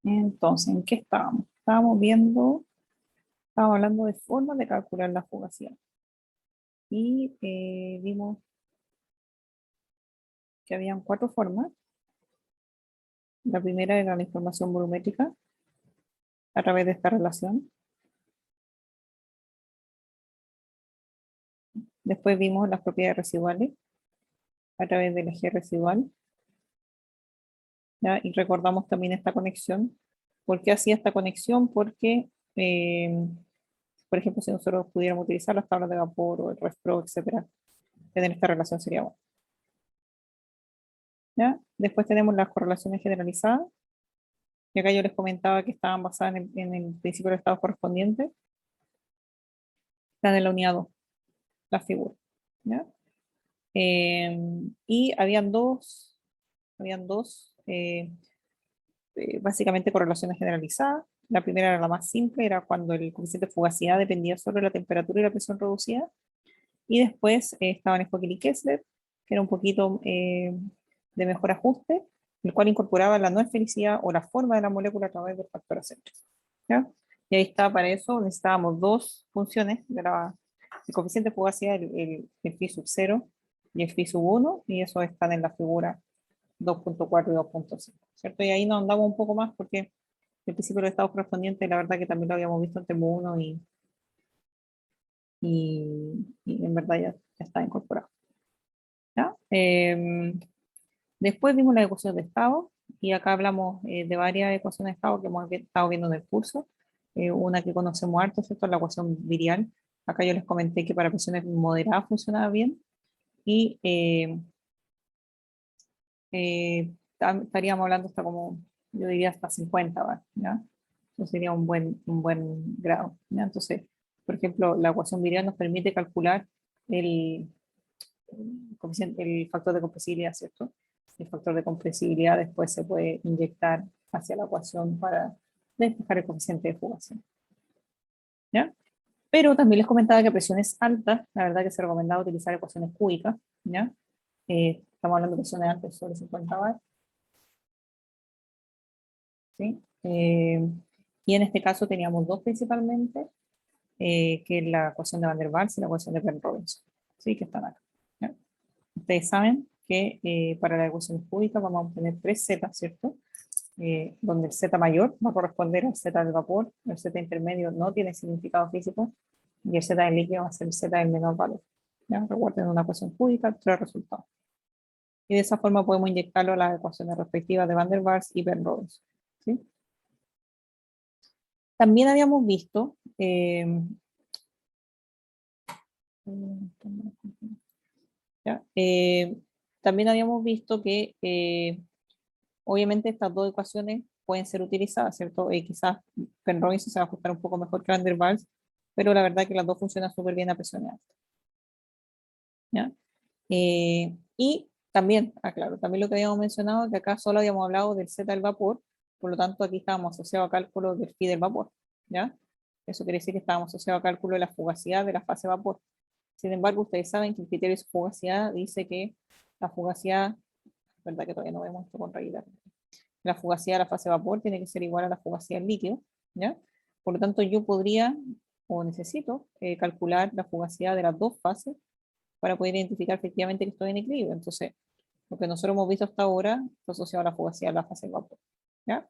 Entonces, ¿en qué estábamos? Estábamos hablando de formas de calcular la fugacidad. Y vimos que habían 4 formas. La primera era la información volumétrica a través de esta relación. Después vimos las propiedades residuales a través del eje residual. ¿Ya? Y recordamos también esta conexión. ¿Por qué hacía esta conexión? Porque, por ejemplo, si nosotros pudiéramos utilizar las tablas de vapor o el ResPro, etcétera, tener esta relación sería bueno. ¿Ya? Después tenemos las correlaciones generalizadas. Y acá yo les comentaba que estaban basadas en el principio del estado correspondiente. Están en la unidad 2, la figura. ¿Ya? Y habían dos básicamente correlaciones generalizadas. La primera era la más simple, era cuando el coeficiente de fugacidad dependía solo de la temperatura y la presión reducida. Y después estaban Spokele y Kessler, que era un poquito de mejor ajuste, el cual incorporaba la no esfericidad o la forma de la molécula a través del factor acéntrico. ¿Ya? Y ahí está, para eso necesitábamos dos funciones el coeficiente de fugacidad, el phi sub 0 y el phi sub 1, y eso están en la figura 2.4 y 2.5, ¿cierto? Y ahí nos andamos un poco más porque el principio del estado correspondiente, la verdad que también lo habíamos visto en Termo 1 y en verdad ya está incorporado. ¿Ya? Después vimos la ecuación de estado y acá hablamos de varias ecuaciones de estado que hemos estado viendo en el curso. Una que conocemos harto, ¿cierto? La ecuación virial. Acá yo les comenté que para presiones moderadas funcionaba bien y estaríamos hablando hasta como, yo diría hasta 50 bar, ¿ya? Eso sería un buen grado, ¿ya? Entonces, por ejemplo, la ecuación virial nos permite calcular el, el factor de compresibilidad, ¿cierto? El factor de compresibilidad después se puede inyectar hacia la ecuación para despejar el coeficiente de fugación, ¿ya? Pero también les comentaba que a presiones altas, la verdad que se recomendaba utilizar ecuaciones cúbicas, ¿ya? Estamos hablando de presiones altas sobre 50 bar, ¿sí? Y en este caso teníamos dos principalmente, que es la ecuación de Van der Waals y la ecuación de Penrose, ¿sí? Que están acá, ¿ya? Ustedes saben que para la ecuación cúbica vamos a obtener 3z, ¿cierto? Donde el z mayor va a corresponder al z del vapor, el z intermedio no tiene significado físico, y el z del líquido va a ser el z del menor valor. ¿Ya? Recuerden una ecuación cúbica, 3 resultados. Y de esa forma podemos inyectarlo a las ecuaciones respectivas de Van der Waals y Penrose, ¿sí? También habíamos visto, ¿ya? También habíamos visto que obviamente estas dos ecuaciones pueden ser utilizadas, ¿cierto? Quizás Penrose se va a ajustar un poco mejor que Van der Waals, pero la verdad que las dos funcionan súper bien a presión alta, ¿ya? Y también, aclaro, también lo que habíamos mencionado, que acá solo habíamos hablado del Z del vapor, por lo tanto aquí estábamos asociados a cálculo del phi del vapor, ¿ya? Eso quiere decir que estábamos asociados a cálculo de la fugacidad de la fase vapor. Sin embargo, ustedes saben que el criterio de fugacidad dice que la fugacidad, verdad que todavía no vemos esto con realidad, la fugacidad de la fase vapor tiene que ser igual a la fugacidad del líquido, ¿ya? Por lo tanto, yo podría o necesito calcular la fugacidad de las dos fases para poder identificar efectivamente que estoy en equilibrio. Entonces, lo que nosotros hemos visto hasta ahora está asociado a la fugacidad de la fase de vapor, ¿ya?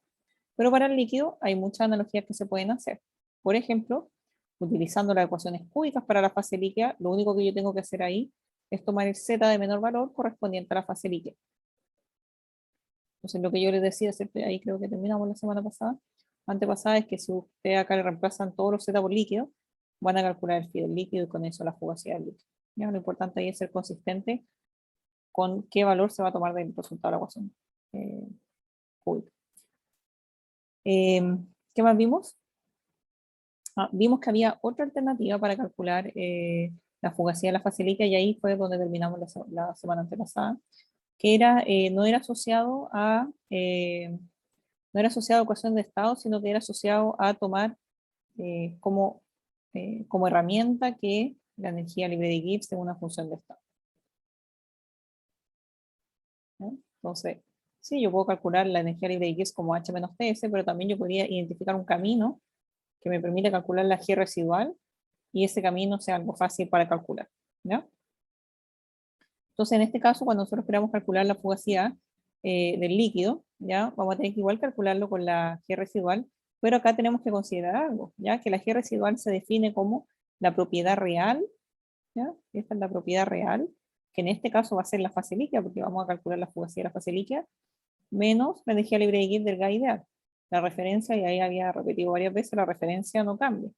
Pero para el líquido hay muchas analogías que se pueden hacer. Por ejemplo, utilizando las ecuaciones cúbicas para la fase líquida, lo único que yo tengo que hacer ahí es tomar el z de menor valor correspondiente a la fase líquida. Entonces, lo que yo les decía, siempre ahí creo que terminamos la semana pasada, antepasada, es que si ustedes acá le reemplazan todos los z por líquido, van a calcular el phi del líquido y con eso la fugacidad del líquido. ¿Ya? Lo importante ahí es ser consistente con qué valor se va a tomar del resultado de la ecuación cúbica. ¿Qué más vimos? Vimos que había otra alternativa para calcular la fugacidad de la fase líquida y ahí fue donde terminamos la semana antepasada, que era, no era asociado a ecuación de estado, sino que era asociado a tomar como herramienta que la energía libre de Gibbs es una función de estado, ¿no? Entonces, Sí, yo puedo calcular la energía libre de X como H menos TS, pero también yo podría identificar un camino que me permite calcular la G residual y ese camino sea algo fácil para calcular, ¿ya? Entonces, en este caso, cuando nosotros queramos calcular la fugacidad del líquido, ¿ya? Vamos a tener que igual calcularlo con la G residual, pero acá tenemos que considerar algo, ¿ya? Que la G residual se define como la propiedad real, ¿ya? Esta es la propiedad real, que en este caso va a ser la fase líquida, porque vamos a calcular la fugacidad de la fase líquida, menos la energía libre de Gibbs del gas ideal. La referencia, y ahí había repetido varias veces, la referencia no cambia,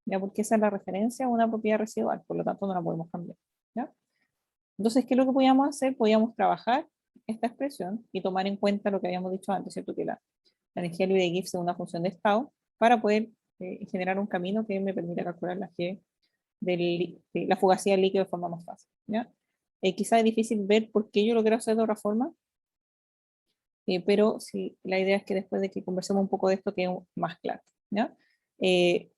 ¿ya? Porque esa es la referencia a una propiedad residual, por lo tanto no la podemos cambiar, ¿ya? Entonces, ¿qué es lo que podíamos hacer? Podíamos trabajar esta expresión y tomar en cuenta lo que habíamos dicho antes, ¿cierto? Que la energía libre de Gibbs es una función de estado para poder generar un camino que me permita calcular la G de la fugacidad del líquido de forma más fácil, ¿ya? Quizá es difícil ver por qué yo lo quiero hacer de otra forma, pero sí, la idea es que después de que conversemos un poco de esto quede más claro, ¿ya? Eh,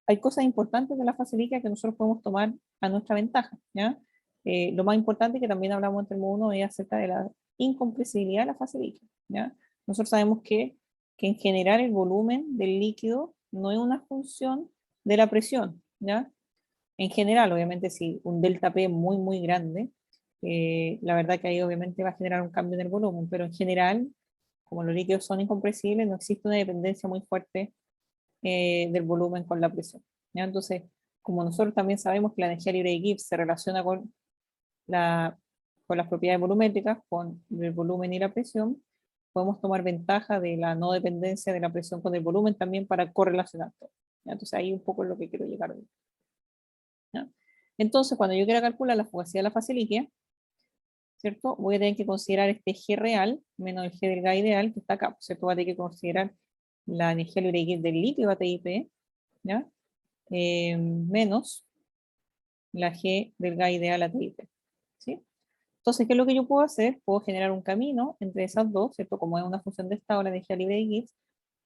Hay cosas importantes de la fase líquida que nosotros podemos tomar a nuestra ventaja, ¿ya? Lo más importante que también hablamos en termo 1 es acerca de la incompresibilidad de la fase líquida, ¿ya? Nosotros sabemos que en general el volumen del líquido no es una función de la presión, ¿ya? En general, obviamente, si un delta P muy, muy grande, la verdad que ahí obviamente va a generar un cambio en el volumen, pero en general, como los líquidos son incompresibles, no existe una dependencia muy fuerte del volumen con la presión, ¿ya? Entonces, como nosotros también sabemos que la energía libre de Gibbs se relaciona la, con las propiedades volumétricas, con el volumen y la presión, podemos tomar ventaja de la no dependencia de la presión con el volumen también para correlacionar todo, ¿ya? Entonces ahí un poco es lo que quiero llegar hoy, ¿ya? Entonces, cuando yo quiera calcular la fugacidad de la fase líquida, ¿cierto? Voy a tener que considerar este G real menos el G del gas ideal que está acá, ¿cierto? Voy a tener que considerar la energía libre del líquido ATIP, ¿ya? Menos la G del gas ideal ATIP, ¿sí? Entonces, ¿qué es lo que yo puedo hacer? Puedo generar un camino entre esas dos, ¿cierto? Como es una función de estado, la energía libre de Gibbs,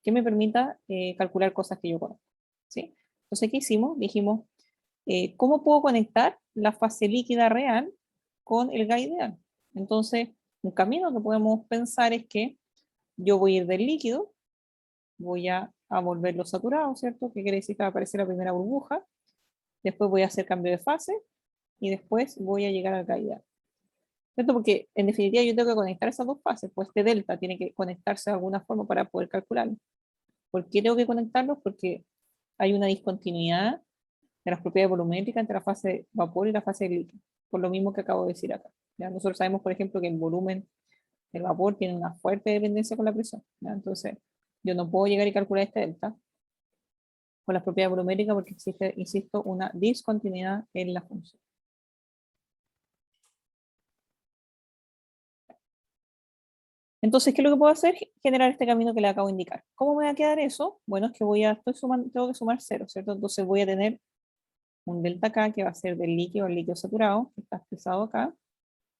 que me permita calcular cosas que yo conozco, ¿sí? Entonces, ¿qué hicimos? Dijimos, ¿cómo puedo conectar la fase líquida real con el gas ideal? Entonces, un camino que podemos pensar es que yo voy a ir del líquido, voy a volverlo saturado, ¿cierto? Que quiere decir que va a aparecer la primera burbuja, después voy a hacer cambio de fase y después voy a llegar al gas ideal, ¿cierto? Porque en definitiva yo tengo que conectar esas dos fases, pues este delta tiene que conectarse de alguna forma para poder calcularlo. ¿Por qué tengo que conectarlos? Porque hay una discontinuidad de las propiedades volumétricas entre la fase de vapor y la fase de líquido, por lo mismo que acabo de decir acá, ¿ya? Nosotros sabemos, por ejemplo, que el volumen del vapor tiene una fuerte dependencia con la presión, ¿ya? Entonces, yo no puedo llegar y calcular este delta con las propiedades volumétricas porque existe, insisto, una discontinuidad en la función. Entonces, ¿qué es lo que puedo hacer? Generar este camino que le acabo de indicar. ¿Cómo me va a quedar eso? Bueno, es que estoy sumando, tengo que sumar cero, ¿cierto? Entonces voy a tener un delta K que va a ser del líquido al líquido saturado, que está expresado acá,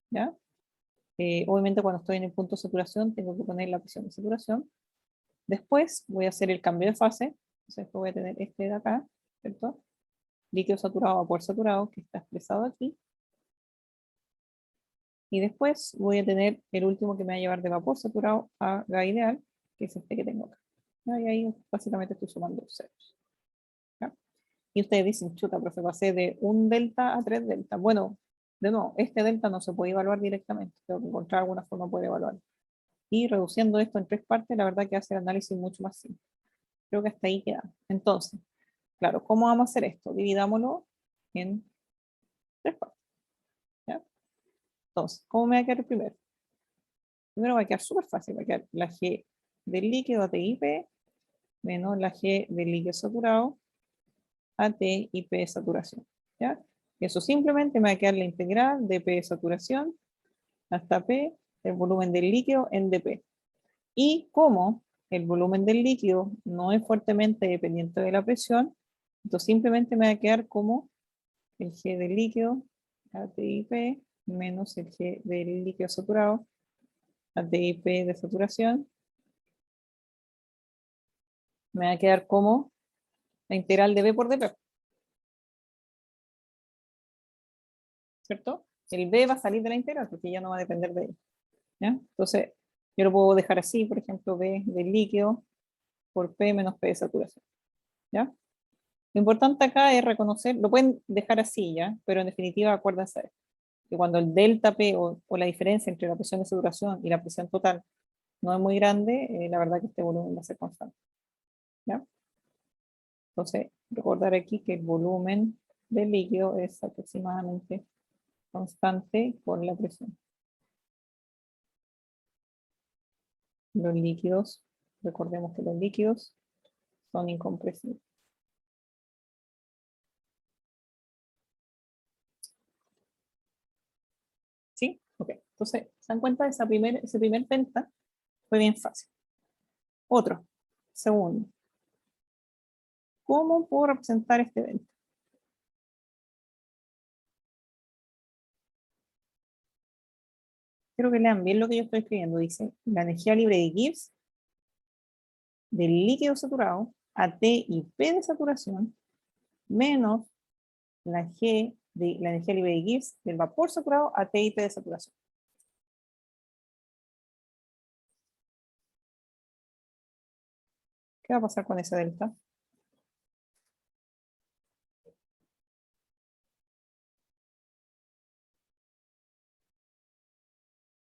¿ya? Obviamente cuando estoy en el punto de saturación tengo que poner la presión de saturación. Después voy a hacer el cambio de fase, entonces voy a tener este de acá, ¿cierto? Líquido saturado, vapor saturado, que está expresado aquí. Y después voy a tener el último que me va a llevar de vapor saturado a gas ideal, que es este que tengo acá. ¿Ya? Y ahí básicamente estoy sumando ceros, ¿ya? Y ustedes dicen, chuta, profe, pasé de un delta a tres delta. Bueno, de nuevo, este delta no se puede evaluar directamente, tengo que encontrar alguna forma de poder evaluarlo. Y reduciendo esto en tres partes, la verdad que hace el análisis mucho más simple. Creo que hasta ahí queda. Entonces, claro, ¿cómo vamos a hacer esto? Dividámoslo en tres partes, ¿ya? Entonces, ¿cómo me va a quedar el primero? Primero va a quedar súper fácil, va a quedar la G del líquido ATIP menos la G del líquido saturado ATIP de saturación, ¿ya? Eso simplemente me va a quedar la integral de P de saturación hasta P del volumen del líquido en dP. Y como el volumen del líquido no es fuertemente dependiente de la presión, entonces simplemente me va a quedar como el G del líquido, ATIP, menos el G del líquido saturado, ATIP de saturación, me va a quedar como la integral de B por dP, ¿cierto? El B va a salir de la integral porque ya no va a depender de ella, ¿ya? Entonces, Yo lo puedo dejar así, por ejemplo, B del líquido por P menos P de saturación. ¿Ya? Lo importante acá es reconocer, lo pueden dejar así, ¿ya? Pero en definitiva, acuérdense que cuando el delta P o la diferencia entre la presión de saturación y la presión total no es muy grande, la verdad que este volumen va a ser constante. ¿Ya? Entonces, recordar aquí que el volumen del líquido es aproximadamente constante por la presión. Los líquidos, recordemos que los líquidos son incompresibles. ¿Sí? Ok. Entonces, se dan cuenta de ese primer delta fue bien fácil. Otro, segundo. ¿Cómo puedo representar este delta? Quiero que lean bien lo que yo estoy escribiendo. Dice, la energía libre de Gibbs del líquido saturado a T y P de saturación menos la G de la energía libre de Gibbs del vapor saturado a T y P de saturación. ¿Qué va a pasar con ese delta?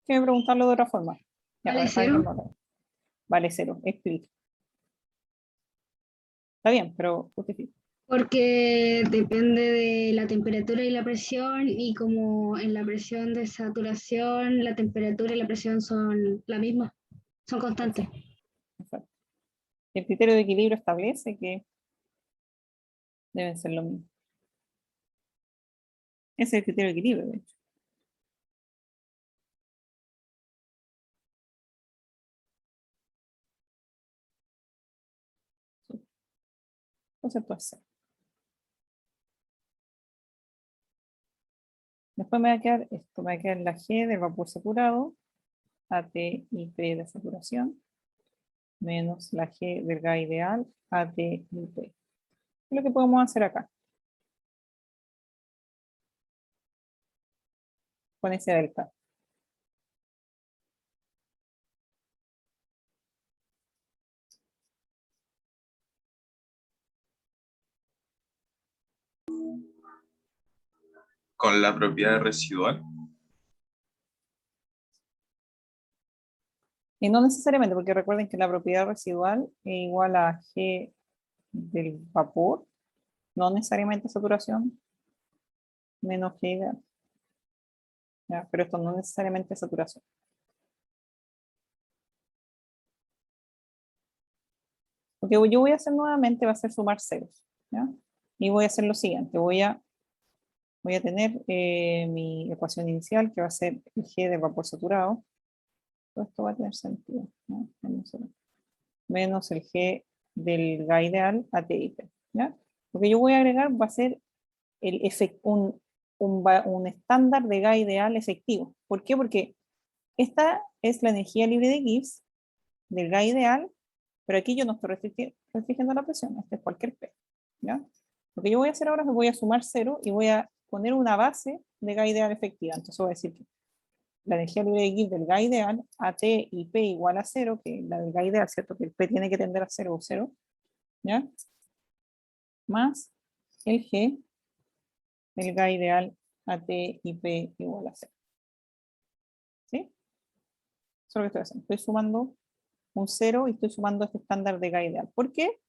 Quiero preguntarlo de otra forma. Ya, ¿Vale alguien cero? no. Vale cero, explica. Está bien, pero justifica. Porque depende de la temperatura y la presión, y como en la presión de saturación, la temperatura y la presión son la misma, son constantes. Exacto, exacto. El criterio de equilibrio establece que deben ser lo mismo. Ese es el criterio de equilibrio, de hecho. Sí. Concepto es cero. Después me va a quedar esto, me va a quedar la G del vapor saturado, AT y P de saturación, menos la G del gas ideal, AT y P. ¿Qué es lo que podemos hacer acá? Con ese delta. Con la propiedad residual. Y no necesariamente, porque recuerden que la propiedad residual es igual a G del vapor, no necesariamente saturación, menos G ideal. ¿Ya? Pero esto no necesariamente es saturación. Lo que yo voy a hacer nuevamente va a ser sumar ceros. ¿Ya? Y voy a hacer lo siguiente, voy a tener mi ecuación inicial, que va a ser el G del vapor saturado. Todo esto va a tener sentido, ¿no? Menos el G del gas ideal a TIP. ¿Ya? Lo que yo voy a agregar va a ser un estándar de gas ideal efectivo. ¿Por qué? Porque esta es la energía libre de Gibbs del gas ideal, pero aquí yo no estoy restringiendo la presión, este es cualquier P. ¿Ya? Lo que yo voy a hacer ahora es que voy a sumar cero y voy a poner una base de gas ideal efectiva. Entonces voy a decir que la energía libre de Gibbs del gas ideal, AT y P igual a cero, que la del gas ideal, ¿cierto? Que el P tiene que tender a cero o cero, ¿ya? Más el G del gas ideal, AT y P igual a cero. ¿Sí? Eso es lo que estoy haciendo. Estoy sumando un cero y estoy sumando este estándar de gas ideal. ¿Por qué?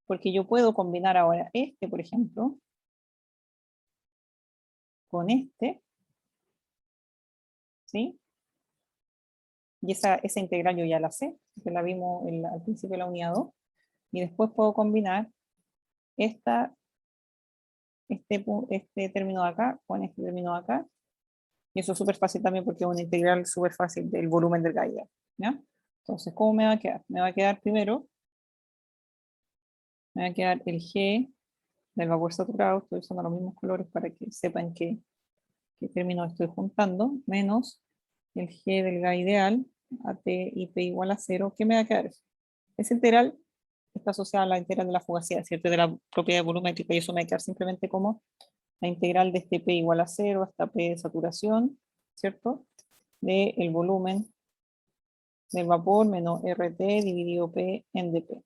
Porque yo puedo combinar ahora este, por ejemplo, con este, ¿sí? Y esa integral yo ya la sé, que la vimos al principio de la unidad 2, y después puedo combinar esta, este término de acá con este término de acá, y eso es súper fácil también porque es una integral súper fácil del volumen del gas, ¿ya? Entonces, ¿cómo me va a quedar? Me va a quedar primero, me va a quedar el G del vapor saturado, estoy usando los mismos colores para que sepan qué término estoy juntando, menos el G del gas ideal, AT y P igual a cero. ¿Qué me va a quedar eso? Esa integral está asociada a la integral de la fugacidad, ¿cierto? De la propiedad volumétrica, y eso me va a quedar simplemente como la integral de este P igual a cero hasta P de saturación, ¿cierto? De el volumen del vapor menos RT dividido P en dP.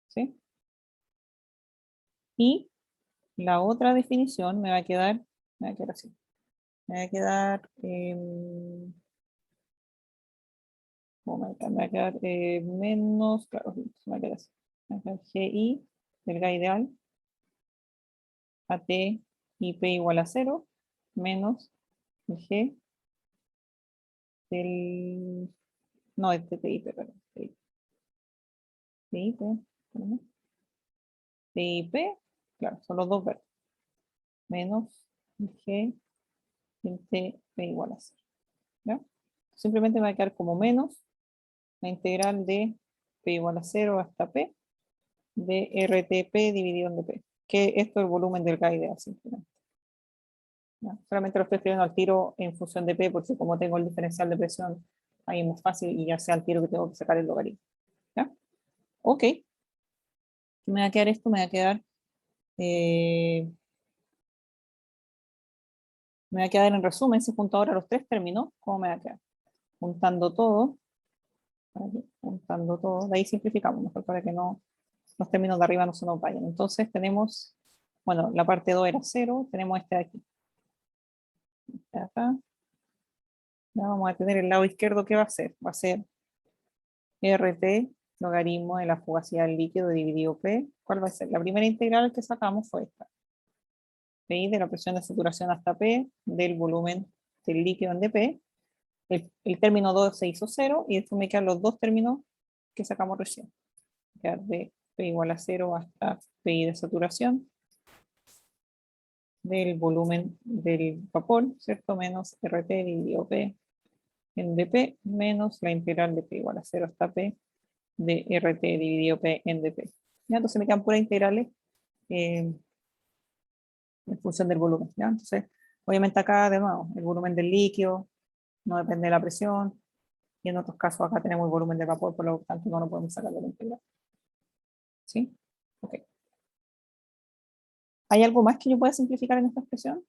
¿Sí? Y la otra definición me va a quedar así. Me va a quedar, me va a quedar menos, claro, me va a quedar así. Me va a quedar GI del gas ideal AT y P igual a 0 menos el G del, no, este TIP, perdón, TIP, perdón, TIP, claro, son los dos verdes, menos el G del TP igual a 0. ¿Ya? Simplemente me va a quedar como menos la integral de P igual a 0 hasta P de RTP dividido en dP, que esto es el volumen del gas ideal simplemente. ¿Ya? Solamente lo estoy escribiendo al tiro en función de P, porque como tengo el diferencial de presión, ahí es más fácil y ya sea al tiro que tengo que sacar el logaritmo. ¿Ya? Ok. Me va a quedar esto, me va a quedar en resumen, si junto ahora los tres términos, ¿cómo me va a quedar? Juntando todo, de ahí simplificamos, mejor para que no los términos de arriba no se nos vayan. Entonces tenemos, bueno, la parte 2 era 0, tenemos este de aquí. Este de acá. Ya vamos a tener el lado izquierdo, ¿qué va a ser? Va a ser RT, logaritmo de la fugacidad del líquido dividido P. ¿Cuál va a ser? La primera integral que sacamos fue esta. P de la presión de saturación hasta P, del volumen del líquido en dP. El término 2 se hizo 0 y después me quedan los dos términos que sacamos recién. Quedar de P igual a 0 hasta Pi de saturación del volumen del vapor, ¿cierto? Menos RT dividido P en dP menos la integral de P igual a 0 hasta P de RT dividido P en dP. ¿Ya? Entonces me quedan puras integrales en función del volumen. ¿Ya? Entonces, obviamente acá, de nuevo, el volumen del líquido no depende de la presión, y en otros casos acá tenemos el volumen del vapor, por lo tanto no lo podemos sacar de la integral. ¿Sí? Ok. ¿Hay algo más que yo pueda simplificar en esta expresión?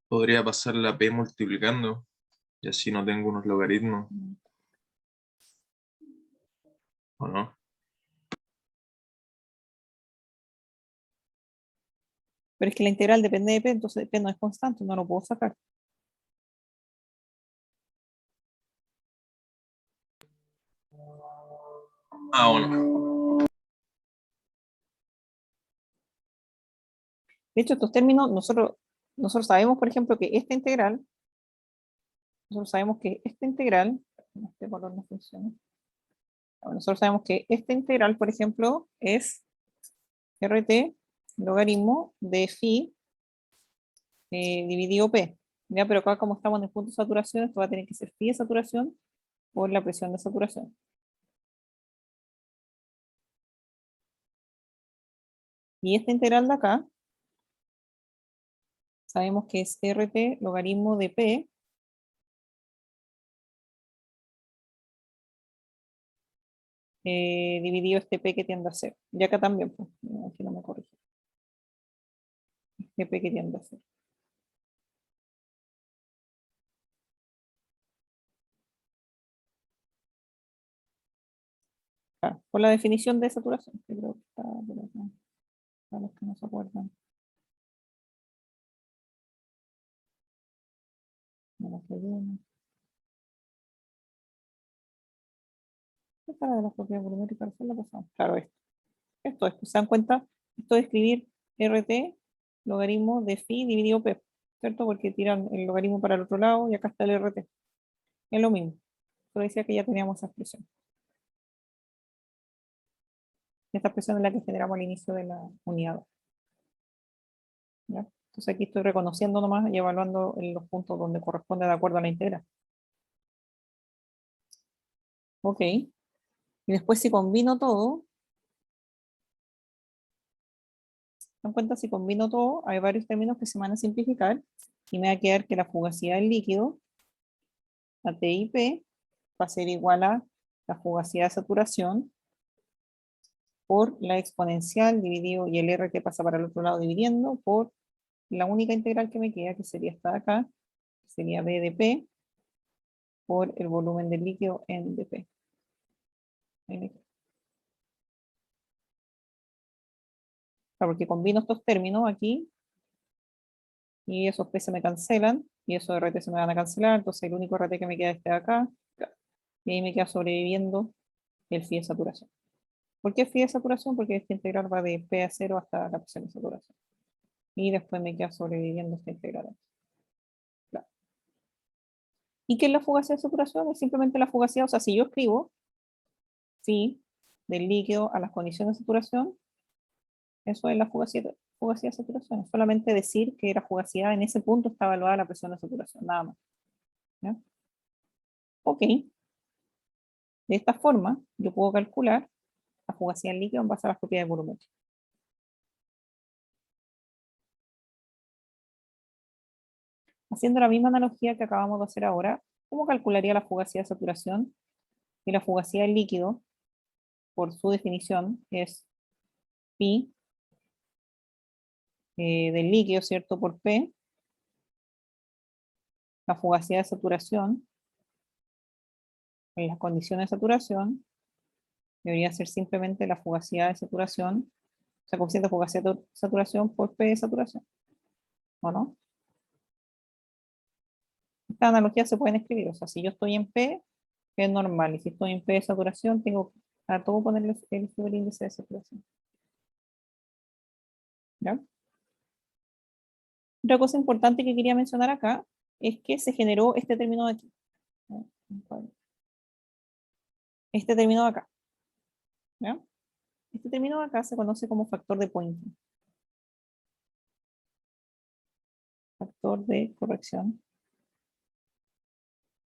Podría pasar la P multiplicando y así no tengo unos logaritmos, ¿o no? Pero es que la integral depende de P, entonces P no es constante, no lo puedo sacar. Ah, bueno. De hecho, estos términos, nosotros sabemos, por ejemplo, que esta integral, este color no funciona. Bueno, nosotros sabemos que esta integral, por ejemplo, es RT logaritmo de phi dividido P. ¿Ya? Pero acá como estamos en el punto de saturación, esto va a tener que ser phi de saturación por la presión de saturación. Y esta integral de acá, sabemos que es RT logaritmo de P dividido este P que tiende a 0. Y acá también, pues, aquí no me corrige. Este P que tiende a 0. Por la definición de saturación, que creo que está por acá, para los que no se acuerdan. ¿Qué para de las propiedades volumétricas la pasamos? Claro, esto, ¿se dan cuenta? Esto de escribir RT, logaritmo de phi dividido P, ¿cierto? Porque tiran el logaritmo para el otro lado y acá está el RT. Es lo mismo. Yo decía que ya teníamos esa expresión. Esta expresión es la que generamos al inicio de la unidad. ¿Ya? Entonces aquí estoy reconociendo nomás y evaluando en los puntos donde corresponde de acuerdo a la integral. Ok. Y después si combino todo, en cuenta si combino todo, hay varios términos que se van a simplificar y me va a quedar que la fugacidad del líquido, la TIP, va a ser igual a la fugacidad de saturación por la exponencial dividido y el R que pasa para el otro lado dividiendo por la única integral que me queda, que sería esta de acá, que sería B de P por el volumen del líquido en dP. Porque combino estos términos aquí y esos P se me cancelan y esos RT se me van a cancelar, entonces el único RT que me queda es este de acá y ahí me queda sobreviviendo el phi de saturación. ¿Por qué phi de saturación? Porque esta integral va de P a 0 hasta la presión de saturación. Y después me queda sobreviviendo esta integral. Claro. ¿Y qué es la fugacidad de saturación? Es simplemente la fugacidad, o sea, si yo escribo phi del líquido a las condiciones de saturación, eso es la fugacidad de saturación. Es solamente decir que la fugacidad en ese punto está evaluada la presión de saturación, nada más. ¿Ya? Ok. De esta forma, yo puedo calcular la fugacidad en líquido en base a las propiedades volumétricas. Haciendo la misma analogía que acabamos de hacer ahora, ¿cómo calcularía la fugacidad de saturación? Y la fugacidad del líquido, por su definición, es pi del líquido, ¿cierto? Por P. La fugacidad de saturación en las condiciones de saturación debería ser simplemente la fugacidad de saturación, o sea, coeficiente de fugacidad de saturación por P de saturación. ¿O no? Estas analogías se pueden escribir, o sea, si yo estoy en P, es normal, y si estoy en P de saturación, tengo a todo ponerle el superíndice de saturación. ¿Ya? Otra cosa importante que quería mencionar acá es que se generó este término de aquí. Este término de acá. ¿Ya? Este término de acá se conoce como factor de Poynting. Factor de corrección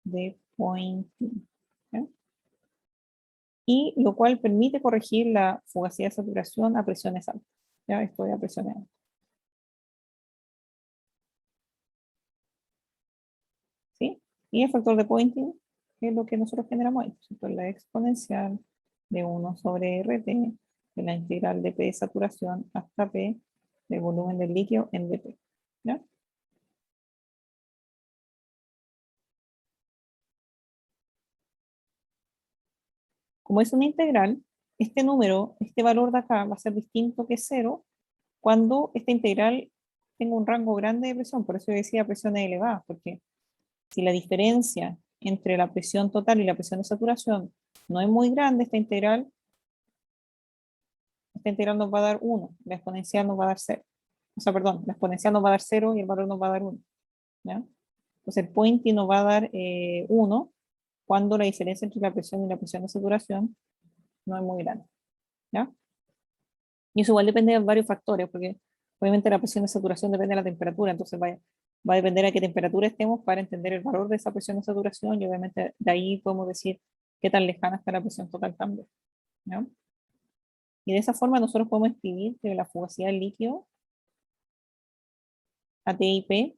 de Poynting. ¿Ya? Y lo cual permite corregir la fugacidad de saturación a presiones altas. ¿Ya? Estoy a presiones altas. ¿Sí? Y el factor de Poynting es lo que nosotros generamos ahí. Entonces, la exponencial de 1 sobre RT de la integral de P de saturación hasta P del volumen del líquido en dP. ¿Ya? Como es una integral, este número, este valor de acá va a ser distinto que 0 cuando esta integral tenga un rango grande de presión. Por eso yo decía presiones elevadas, porque si la diferencia entre la presión total y la presión de saturación no es muy grande, esta integral nos va a dar 1, la exponencial nos va a dar 0. O sea, perdón, la exponencial nos va a dar 0 y el valor nos va a dar 1. ¿Ya? Entonces el Poynting nos va a dar 1 cuando la diferencia entre la presión y la presión de saturación no es muy grande. ¿Ya? Y eso igual depende de varios factores, porque obviamente la presión de saturación depende de la temperatura, entonces va a depender a qué temperatura estemos para entender el valor de esa presión de saturación y obviamente de ahí podemos decir qué tan lejana está la presión total también. ¿No? Y de esa forma nosotros podemos escribir que la fugacidad del líquido a TIP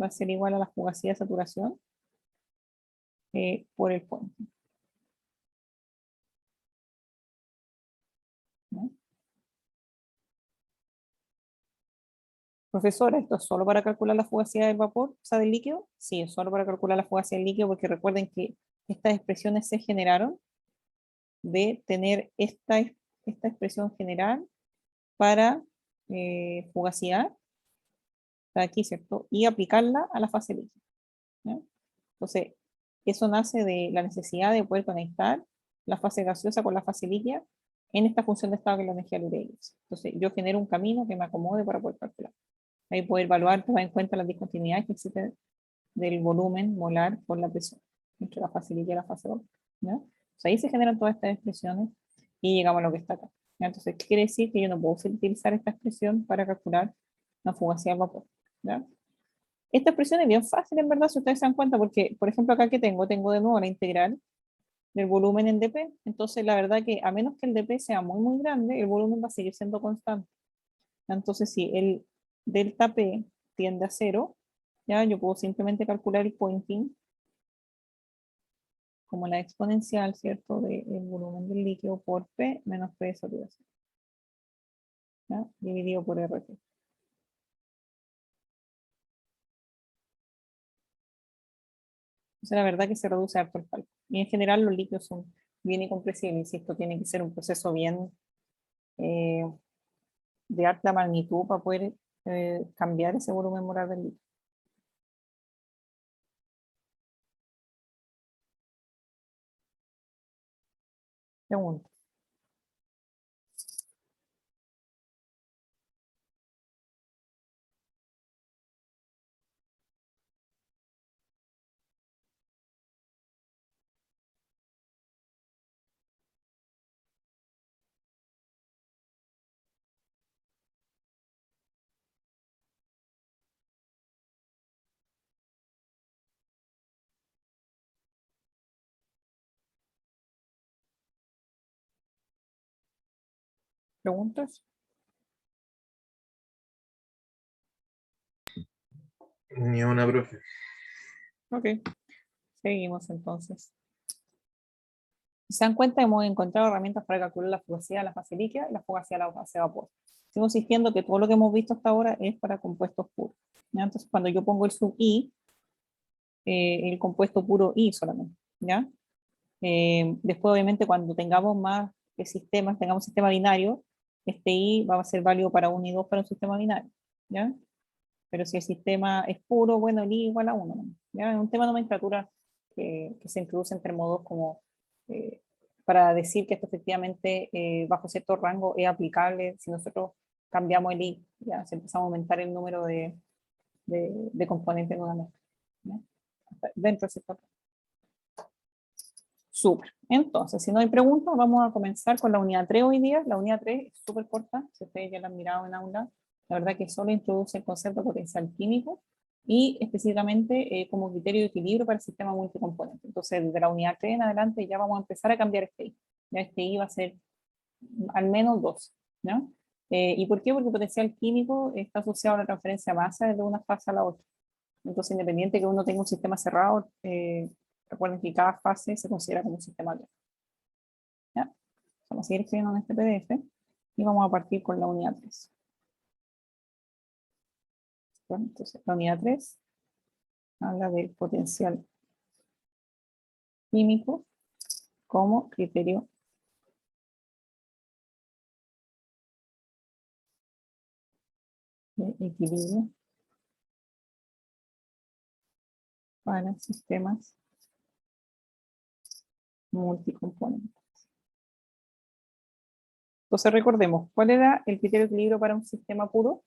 va a ser igual a la fugacidad de saturación por el Poynting. ¿No? Profesora, ¿esto es solo para calcular la fugacidad del vapor, o sea, del líquido? Sí, es solo para calcular la fugacidad del líquido, porque recuerden que estas expresiones se generaron de tener esta expresión general para fugacidad, está aquí, ¿cierto? Y aplicarla a la fase líquida. ¿Ya? Entonces, eso nace de la necesidad de poder conectar la fase gaseosa con la fase líquida en esta función de estado que es la energía Lorentz. Entonces, yo genero un camino que me acomode para poder calcular. Ahí poder evaluar, tomar en cuenta las discontinuidades que existen del volumen molar por la presión entre la fase líquida y la fase óptica. ¿Ya? O sea, ahí se generan todas estas expresiones y llegamos a lo que está acá. ¿Ya? Entonces, ¿qué quiere decir? Que yo no puedo utilizar esta expresión para calcular la fugacidad del vapor. ¿Ya? Esta expresión es bien fácil, en verdad, si ustedes se dan cuenta, porque, por ejemplo, acá que tengo de nuevo la integral del volumen en dP. Entonces, la verdad que a menos que el dP sea muy, muy grande, el volumen va a seguir siendo constante. Entonces, si el delta P tiende a 0, ya yo puedo simplemente calcular el Poynting como la exponencial, ¿cierto? Del volumen del líquido por P menos P de saturación. ¿Ya? Dividido por RT. Entonces, la verdad que se reduce harto el cálculo. Y en general los líquidos son bien incompresibles, insisto, tiene que ser un proceso bien de alta magnitud para poder cambiar ese volumen molar del líquido. Pregunta. ¿Preguntas? Ni una, profe. Ok. Seguimos entonces. Si se dan cuenta, hemos encontrado herramientas para calcular la fugacidad de la fase líquida y la fugacidad de la fase vapor. Sigo insistiendo que todo lo que hemos visto hasta ahora es para compuestos puros. ¿Ya? Entonces, cuando yo pongo el sub I, el compuesto puro I solamente. ¿Ya? Después, obviamente, cuando tengamos más sistemas, tengamos sistema binario, este I va a ser válido para 1 y 2 para un sistema binario. ¿Ya? Pero si el sistema es puro, bueno, el I igual a 1. ¿Ya? Es un tema de nomenclatura que se introduce en termodos como para decir que esto efectivamente bajo cierto rango es aplicable si nosotros cambiamos el I, ya si empezamos a aumentar el número de componentes nuevamente. ¿Ya? Dentro de cierto rango. Súper. Entonces, si no hay preguntas, vamos a comenzar con la unidad 3 hoy día. La unidad 3 es súper corta, si ustedes ya la han mirado en aula. La verdad que solo introduce el concepto de potencial químico y específicamente como criterio de equilibrio para el sistema multicomponente. Entonces, desde la unidad 3 en adelante ya vamos a empezar a cambiar este I. Ya este I va a ser al menos 2. ¿No? ¿Y por qué? Porque el potencial químico está asociado a la transferencia de masa de una fase a la otra. Entonces, independiente que uno tenga un sistema cerrado, recuerden que cada fase se considera como un sistema abierto. ¿Ya? Vamos a seguir escribiendo en este PDF y vamos a partir con la unidad 3. Bueno, entonces, la unidad 3 habla del potencial químico como criterio de equilibrio para sistemas multicomponentes. Entonces recordemos, ¿cuál era el criterio de equilibrio para un sistema puro?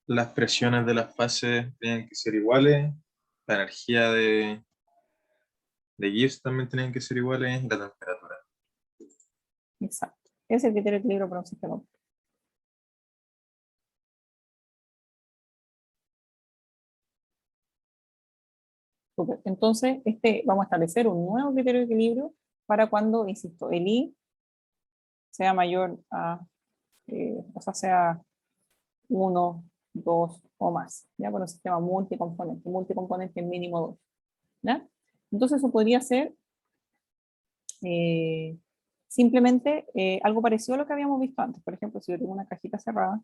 Las presiones de las fases tienen que ser iguales, la energía de Gibbs también tienen que ser iguales y la temperatura. Exacto. Es el criterio de equilibrio para un sistema puro. Súper. Entonces, vamos a establecer un nuevo criterio de equilibrio para cuando, insisto, el I sea mayor a, o sea 1, 2 o más, ¿ya? Por un sistema multicomponente mínimo 2, ¿ya? Entonces eso podría ser simplemente algo parecido a lo que habíamos visto antes. Por ejemplo, si yo tengo una cajita cerrada,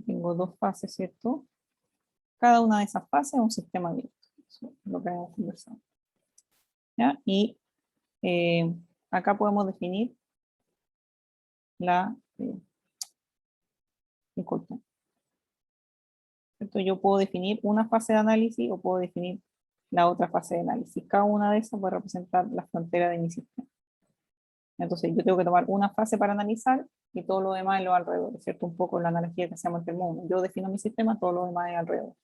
tengo dos fases, ¿cierto? Cada una de esas fases es un sistema abierto. Eso es lo que hemos conversado. ¿Ya? Y acá podemos definir la disculpen, ¿cierto? Yo puedo definir una fase de análisis o puedo definir la otra fase de análisis. Cada una de esas va a representar la frontera de mi sistema. Entonces yo tengo que tomar una fase para analizar y todo lo demás es lo alrededor, ¿cierto? Un poco la analogía que hacemos entre el mundo. Yo defino mi sistema, todo lo demás es alrededor.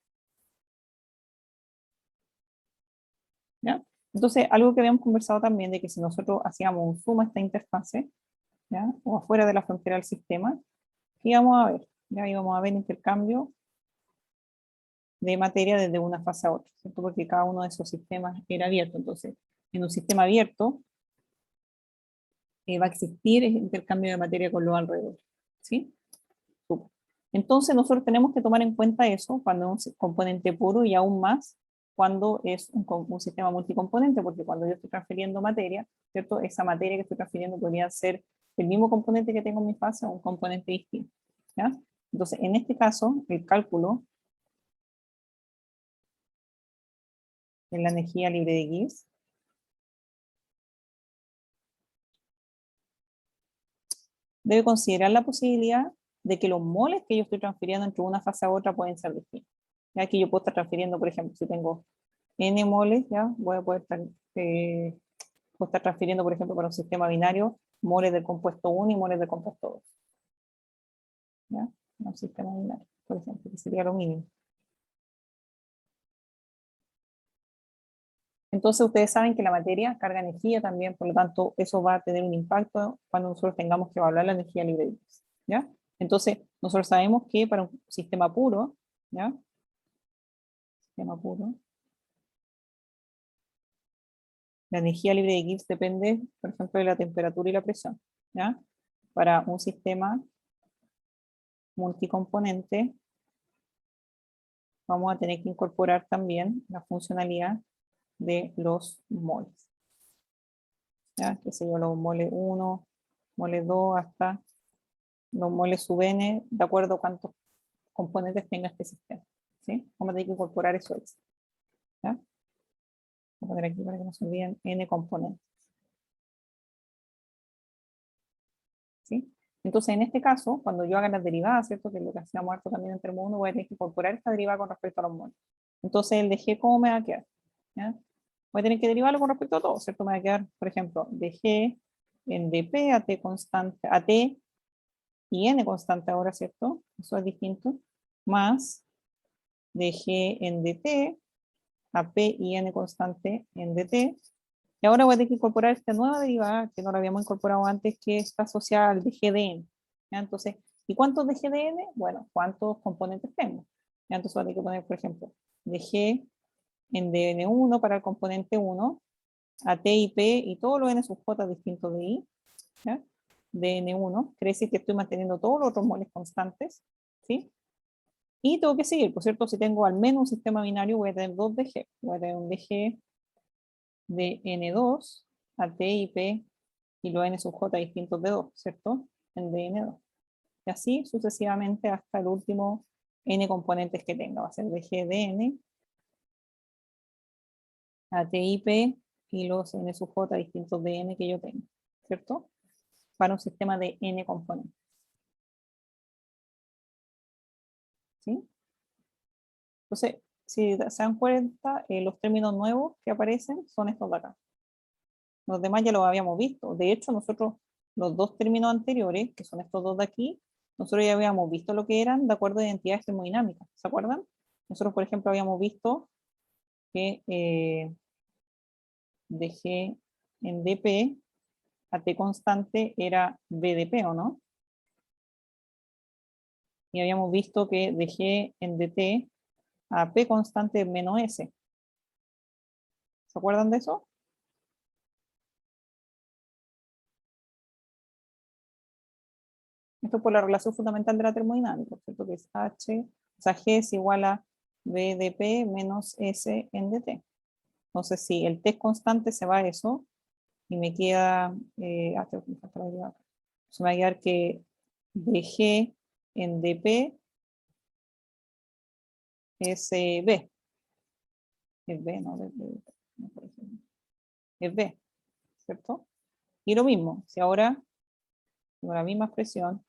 ¿Ya? Entonces, algo que habíamos conversado también de que si nosotros hacíamos un zoom a esta interfase, ¿ya? O afuera de la frontera del sistema, ¿qué íbamos a ver? Ya íbamos a ver intercambio de materia desde una fase a otra, ¿cierto? Porque cada uno de esos sistemas era abierto. Entonces, en un sistema abierto va a existir el intercambio de materia con los alrededores, ¿sí? Súper. Entonces, nosotros tenemos que tomar en cuenta eso cuando es un componente puro y aún más cuando es un sistema multicomponente, porque cuando yo estoy transfiriendo materia, ¿cierto? Esa materia que estoy transfiriendo podría ser el mismo componente que tengo en mi fase o un componente distinto, ¿ya? Entonces, en este caso, el cálculo de la energía libre de Gibbs debe considerar la posibilidad de que los moles que yo estoy transfiriendo entre una fase a otra pueden ser distintos. Ya que yo puedo estar transfiriendo, por ejemplo, si tengo n moles, ya voy a poder puedo estar transfiriendo, por ejemplo, para un sistema binario, moles del compuesto 1 y moles del compuesto 2. ¿Ya? Un sistema binario, por ejemplo, que sería lo mínimo. Entonces ustedes saben que la materia carga energía también, por lo tanto eso va a tener un impacto cuando nosotros tengamos que evaluar la energía libre de Gibbs, ¿ya? Entonces nosotros sabemos que para un sistema puro, ¿ya? Sistema puro, la energía libre de Gibbs depende, por ejemplo, de la temperatura y la presión, ¿ya? Para un sistema multicomponente vamos a tener que incorporar también la funcionalidad de los moles, ¿ya? Que se los moles 1, moles 2, hasta los moles sub n, de acuerdo a cuántos componentes tenga este sistema, ¿sí? Vamos a tener que incorporar eso extra, ¿ya? Voy a poner aquí para que no se olviden n componentes, ¿sí? Entonces, en este caso, cuando yo haga las derivadas, ¿cierto? Que es lo que hacíamos harto también en termo 1, voy a tener que incorporar esta derivada con respecto a los moles. Entonces, el de G, ¿cómo me va a quedar? ¿Ya? Voy a tener que derivarlo con respecto a todo, ¿cierto? Me va a quedar, por ejemplo, de G en dp a t constante, a t y n constante ahora, ¿cierto? Eso es distinto. Más de G en dt a p y n constante en dt. Y ahora voy a tener que incorporar esta nueva derivada que no la habíamos incorporado antes, que está asociada al de G de n. ¿Ya? Entonces, ¿y cuántos de G de n? Bueno, ¿cuántos componentes tengo? ¿Ya? Entonces voy a tener que poner, por ejemplo, de G en dn1 para el componente 1, a t y p y todos los n sub j distintos de i, ¿ya? De n1, quiere decir que estoy manteniendo todos los otros moles constantes, ¿sí? Y tengo que seguir, por cierto, si tengo al menos un sistema binario, voy a tener dos de G. Voy a tener un de G de n2 a t y p y los n sub j distintos de 2, ¿cierto? En dn2. Y así sucesivamente hasta el último n componentes que tenga. Va a ser de G de n a t y p y los n sub j distintos de n que yo tengo, ¿cierto? Para un sistema de n componentes. ¿Sí? Entonces, si se dan cuenta, los términos nuevos que aparecen son estos de acá. Los demás ya los habíamos visto. De hecho, nosotros, los dos términos anteriores, que son estos dos de aquí, nosotros ya habíamos visto lo que eran de acuerdo a identidades termodinámicas. ¿Se acuerdan? Nosotros, por ejemplo, habíamos visto que de G en dp a t constante era bdp, ¿o no? Y habíamos visto que de G en dt a p constante menos s. ¿Se acuerdan de eso? Esto es por la relación fundamental de la termodinámica, ¿cierto? Que es H, o sea, G es igual a B de P menos S en dt. Entonces, si el T es constante, se va a eso y me queda, se me va a quedar que dg en dp es B. Es B, no, es B, ¿cierto? Y lo mismo, si ahora tengo la misma expresión,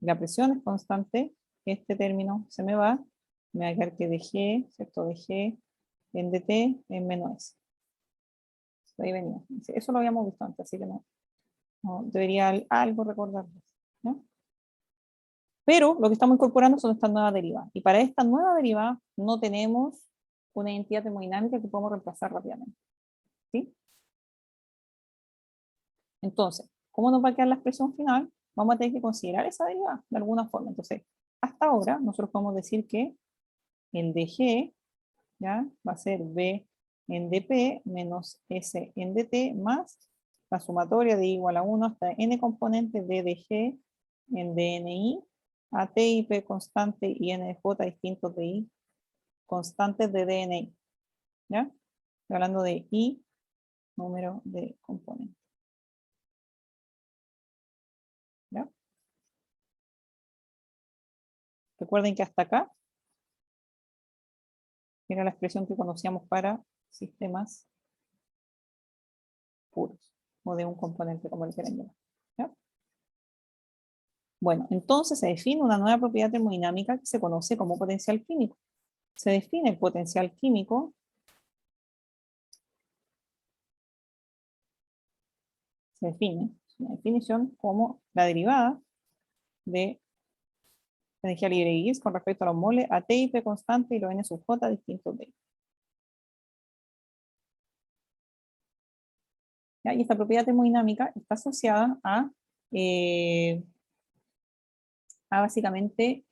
la presión es constante, este término se me va a quedar que dg, ¿cierto? Dg en dt en menos s. Ahí venía. Eso lo habíamos visto antes, así que no debería algo recordarlo, ¿no? Pero lo que estamos incorporando son estas nuevas derivadas. Y para esta nueva derivada no tenemos una identidad termodinámica que podemos reemplazar rápidamente, ¿sí? Entonces, ¿cómo nos va a quedar la expresión final? Vamos a tener que considerar esa derivada de alguna forma. Entonces, hasta ahora nosotros podemos decir que el de G, ¿ya? Va a ser B en dp menos S en dt más la sumatoria de igual a 1 hasta n componentes de dg en dni a t y p constante y n de j distintos de i constantes de dni. ¿Ya? Estoy hablando de i número de componentes. ¿Ya? Recuerden que hasta acá era la expresión que conocíamos para sistemas puros o de un componente como el que llamar. ¿Ya? Bueno, entonces se define una nueva propiedad termodinámica que se conoce como potencial químico. Se define el potencial químico se define una definición como la derivada de la energía libre de Gibbs con respecto a los moles a T y P constante y los N sub J distintos de I. ¿Ya? Y esta propiedad termodinámica está asociada a básicamente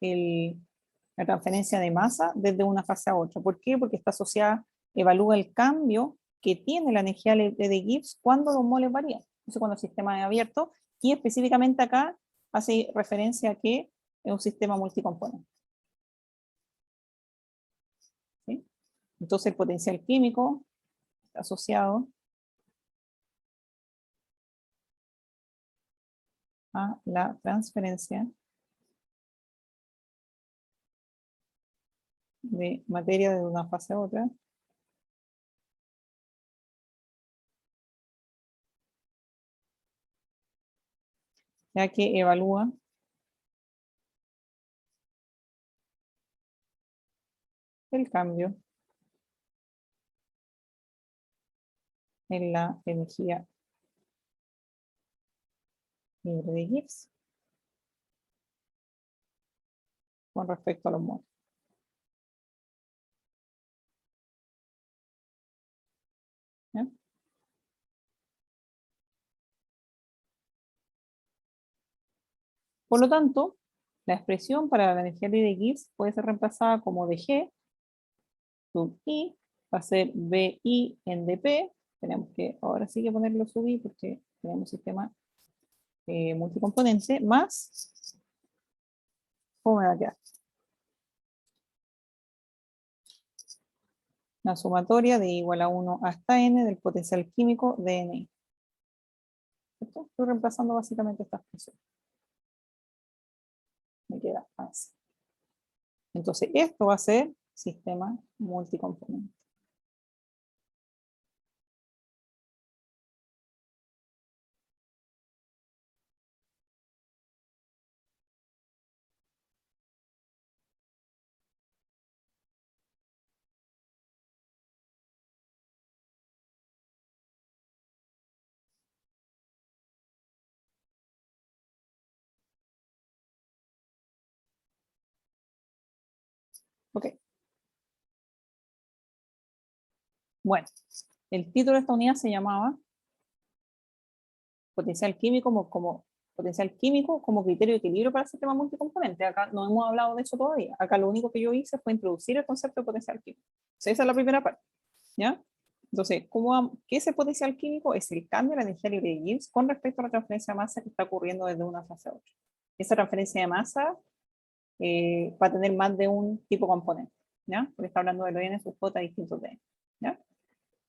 la transferencia de masa desde una fase a otra. ¿Por qué? Porque está asociada, evalúa el cambio que tiene la energía libre de Gibbs cuando los moles varían. Entonces, cuando el sistema es abierto, y específicamente acá hace referencia a que es un sistema multicomponente. ¿Sí? Entonces, el potencial químico está asociado a la transferencia de materia de una fase a otra ya que evalúa el cambio en la energía libre de Gibbs con respecto a los moles. ¿Ya? Por lo tanto, la expresión para la energía libre de Gibbs puede ser reemplazada como dG sub I, va a ser BI en dP. Tenemos que ahora sí que ponerlo sub I porque tenemos un sistema multicomponente, más, ¿cómo me va a quedar? La sumatoria de igual a 1 hasta n del potencial químico de Ni. ¿Cierto? Estoy reemplazando básicamente esta expresión. Me queda así. Entonces, esto va a ser sistema multicomponente. Ok. Bueno, el título de esta unidad se llamaba potencial químico potencial químico como criterio de equilibrio para el sistema multicomponente. Acá no hemos hablado de eso todavía. Acá lo único que yo hice fue introducir el concepto de potencial químico. Entonces, esa es la primera parte. ¿Ya? Entonces, ¿qué es el potencial químico? Es el cambio de la energía libre de Gibbs con respecto a la transferencia de masa que está ocurriendo desde una fase a otra. Esa transferencia de masa va a tener más de un tipo de componente, ¿ya? Porque está hablando de los N sub J distintos de N, ¿ya?